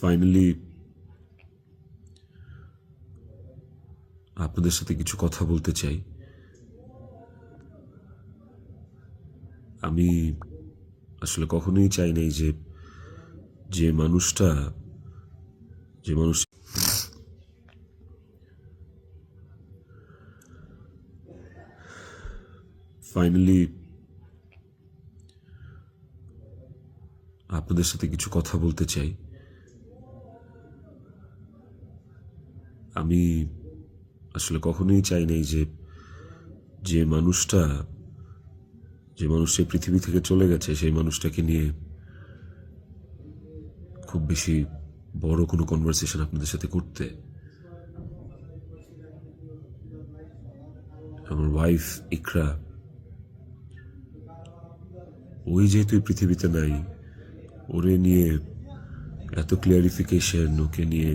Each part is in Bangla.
ফাইনালি আপনাদের সাথে কিছু কথা বলতে চাই। আমি আসলে কখনোই চাই নাই যে মানুষটা ফাইনালি আপনাদের সাথে কিছু কথা বলতে চাই। আমি আসলে কখনোই চাই নাই যে মানুষটা এই পৃথিবী থেকে চলে গেছে সেই মানুষটাকে নিয়ে খুব বেশি বড় কোনো কনভারসেশন আপনাদের সাথে করতে। আমার ওয়াইফ ইকরা, ওই যেহেতু এই পৃথিবীতে নাই, ওরে নিয়ে এত ক্লিয়ারিফিকেশন, ওকে নিয়ে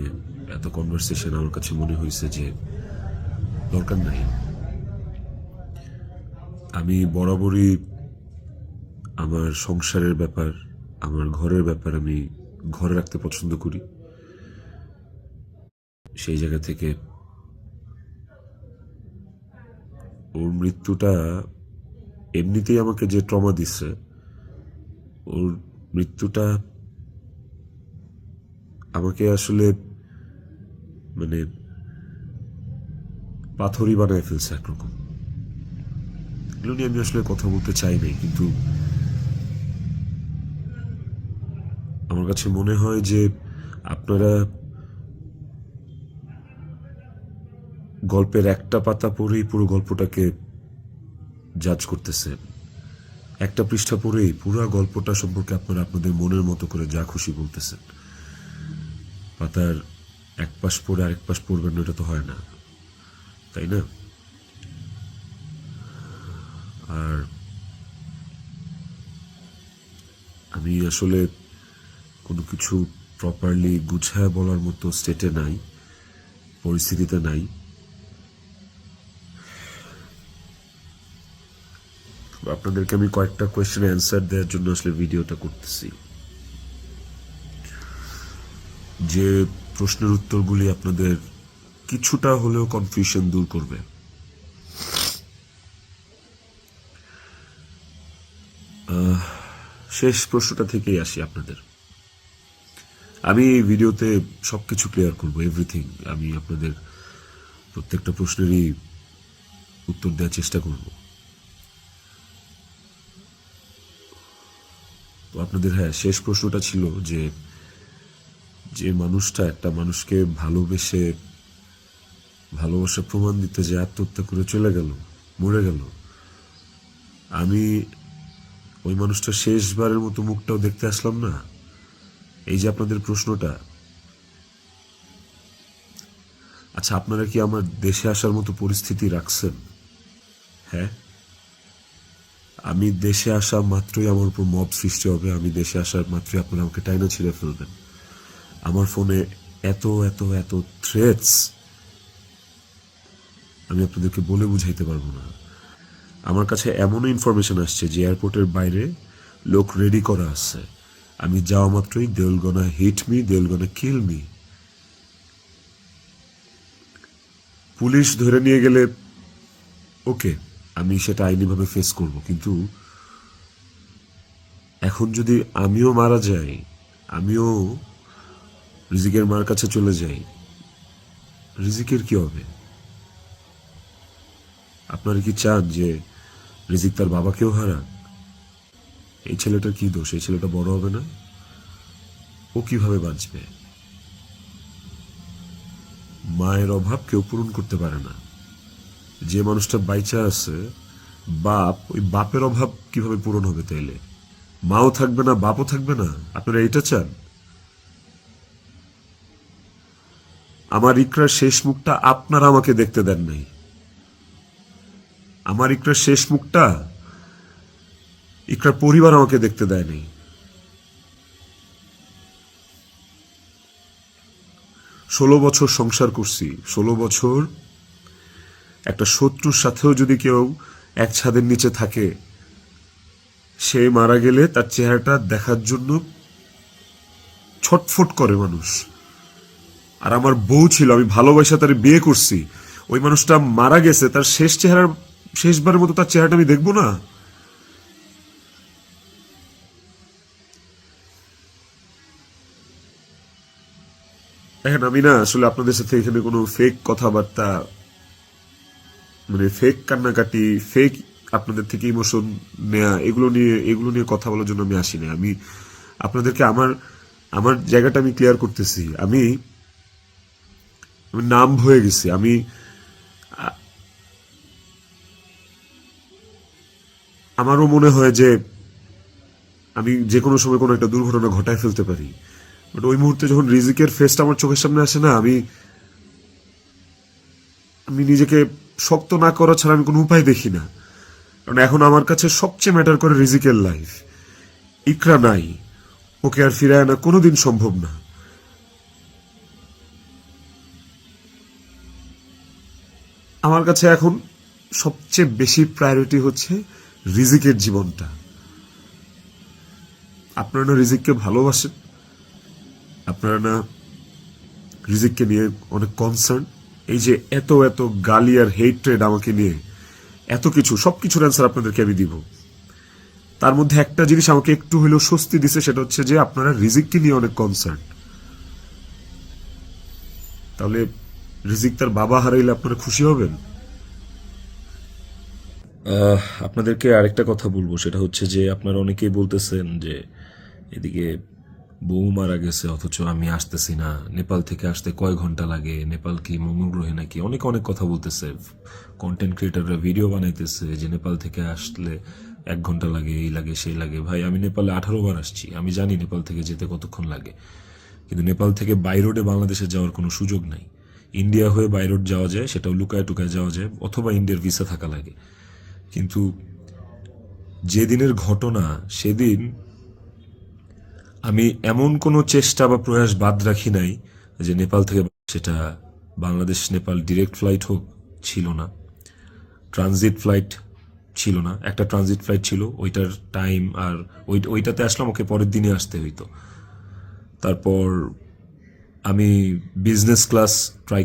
এত কনভারসেশন আমার কাছে মনে হয়েছে যে দরকার নাই। আমি বরাবরই আমার সংসারের ব্যাপার, আমার ঘরের ব্যাপার আমি ঘরে রাখতে পছন্দ করি। সেই জায়গা থেকে ওর মৃত্যুটা এমনিতেই আমাকে যে ট্রমা দিচ্ছে, ওর মৃত্যুটা আমাকে আসলে মানে পাথরই বানায় ফেলছে একরকম। এগুলো নিয়ে আমি আসলে কথা বলতে চাই নাই, কিন্তু আমার কাছে মনে হয় যে আপনারা গল্পের একটা পাতা পড়েই পুরো গল্পটাকে জাজ করতেছেন। একটা পৃষ্ঠা পড়েই পুরো গল্পটা সম্পর্কে আপনারা আপনাদের মনের মতো করে যা খুশি বলতেছেন। পাতার এক পাশ পড়ে আরেক পাশ পড়বেন না, এটা তো হয় না, তাই না? আর আমি আসলে কোনো কিছু প্রপারলি গুছায় বলার মতো স্টেটে নাই, পরিস্থিতিতে নাই। আপনাদেরকে আমি কয়েকটা কোয়েশ্চেন অ্যান্সার দেওয়ার জন্য আসলে ভিডিওটা করতেছি, যে প্রশ্নের উত্তরগুলি আপনাদের কিছুটা হলেও কনফিউশন দূর করবে। শেষ প্রশ্নটা থেকেই আসি আপনাদের। আমি এই ভিডিওতে সবকিছু ক্লিয়ার করবো, এভরিথিং। আমি আপনাদের প্রত্যেকটা প্রশ্নেরই উত্তর দেওয়ার চেষ্টা করব। তো আপনাদের শেষ প্রশ্নটা ছিল যে মানুষটা একটা মানুষকে ভালোবাসা প্রমাণ দিতে যে আত্মহত্যা করে চলে গেল, মরে গেল, আমি ওই মানুষটা শেষবারের মতো মুখটাও দেখতে আসলাম না। এই যে আপনাদের প্রশ্নটা, আচ্ছা আপনারা কি আমার দেশে আসার মতো পরিস্থিতি রাখছেন? হ্যাঁ, আমি দেশে আসা মাত্রই আমার উপর মব সৃষ্টি হবে। আমি দেশে আসার মাত্রই আপনারা আমাকে টাইনা ছিঁড়ে ফেলবেন। আমার ফোনে এত এত এত থ্রেটস আমি আপনাদেরকে বলে বুঝাইতে পারবো না। আমার কাছে এমনও ইনফরমেশন আসছে যে এয়ারপোর্টের বাইরে লোক রেডি করা আছে, আমি যাওয়া মাত্রই they will gonna hit me, they will gonna kill me. Police ধরে নিয়ে গেলে ওকে, আমি সেটা আইনিভাবে ফেস করব, কিন্তু এখন যদি আমিও মারা যাই, আমিও রিজিকের মার কাছে চলে যাই, রিজিকের কি হবে? আপনারা কি চান যে রিজিক তার বাবাকেও হারাক? এই ছেলেটার কি দোষ? এই ছেলেটা বড় হবে না? ও কিভাবে বাঁচবে? মায়ের অভাব কেউ পূরণ করতে পারে না। যে মানুষটা বাইচা আছে বাপ, ওই বাপের অভাব কিভাবে পূরণ হবে তাইলে? মাও থাকবে না, বাপও থাকবে না? আপনারা এটা চান? আমার ইকরার শেষ মুখটা আপনারা আমাকে দেখতে দেন নাই। আমার ইকরার শেষ মুখটা ইকরার পরিবার আমাকে দেখতে দেয় নাই। 16 বছর সংসার করছি, 16 বছর একটা শত্রুর সাথেও যদি কেউ এক ছাদের নিচে থাকে, সে মারা গেলে তার চেহারাটা দেখার জন্য ছটফট করে মানুষ। আর আমার বউ ছিল, আমি ভালোবাসা তার বিয়ে করছি, ওই মানুষটা মারা গেছে, তার শেষবারের মতো তার চেহারাটা আমি দেখবো না? দেখেন, আমি না আসলে আপনাদের সাথে এখানে কোনো ফেক কথাবার্তা, মানে ফেক কান্নাকাটি, ফেক আপনাদের থেকে ইমোশন নেয়া, এগুলো নিয়ে কথা বলার জন্য আমি আসি না। আমি আপনাদেরকে আমার আমার জায়গাটা আমি ক্লিয়ার করতেছি। আমি নাম হয়ে গেছি। আমারও মনে হয় যে আমি যে কোনো সময় কোনো একটা দুর্ঘটনা ঘটায় ফেলতে পারি, বাট ওই মুহূর্তে যখন রিজিকের ফেসটা আমার চোখের সামনে আসে না, আমি আমি নিজেকে শক্ত না করা ছাড়া আমি কোনো উপায় দেখি না। কারণ এখন আমার কাছে সবচেয়ে ম্যাটার করে রিজিকের লাইফ। ইকরা নাই, ওকে আর ফিরায় আনা কোনোদিন সম্ভব না। আমার কাছে এখন সবচেয়ে বেশি প্রায়োরিটি হচ্ছে রিজিকের জীবনটা। আপনারা না রিজিককে ভালোবাসেন, আপনারা না রিজিককে নিয়ে অনেক কনসার্ন। এই যে এত এত গালি আর হেট্রেড আমাকে নিয়ে, এত কিছু, সবকিছুর অ্যান্সার আপনাদেরকে আমি দিব। তার মধ্যে একটা জিনিস আমাকে একটু হলেও স্বস্তি দিছে, সেটা হচ্ছে যে আপনারা রিজিককে নিয়ে অনেক কনসার্ন। তাহলে রিজিক তার বাবা হারাইলে আপনারা খুশি হবেন? আপনাদেরকে আরেকটা কথা বলবো, সেটা হচ্ছে যে আপনারা অনেকেই বলতেছেন যে এদিকে বউ মারা গেছে অথচ আমি আসতেছি না, নেপাল থেকে আসতে কয় ঘন্টা লাগে, নেপাল কি মঙ্গল গ্রহে নাকি, অনেক অনেক কথা বলতেছে। কন্টেন্ট ক্রিয়েটাররা ভিডিও বানাইতেছে যে নেপাল থেকে আসলে 1 ঘন্টা লাগে, এই লাগে সেই লাগে। ভাই, আমি নেপালে 18 বার আসছি, আমি জানি নেপাল থেকে যেতে কতক্ষণ লাগে। কিন্তু নেপাল থেকে বাই রোডে বাংলাদেশে যাওয়ার কোনো সুযোগ নাই। ইন্ডিয়া হয়ে বাই রোড যাওয়া যায়, সেটাও লুকায় টুকায় যাওয়া যায়, অথবা ইন্ডিয়ার ভিসা থাকা লাগে। কিন্তু যেদিনের ঘটনা, সেদিন আমি এমন কোনো চেষ্টা বা প্রয়াস বাদ রাখি নাই যে নেপাল থেকে, সেটা বাংলাদেশ নেপাল ডিরেক্ট ফ্লাইট হোক, ছিল না। ট্রানজিট ফ্লাইট ছিল না, একটা ট্রানজিট ফ্লাইট ছিল, ওইটার টাইম, আর ওইটাতে আসলাম, ওকে পরের দিনে আসতে হইতো। তারপর আমি বিজনেস ক্লাস ট্রাই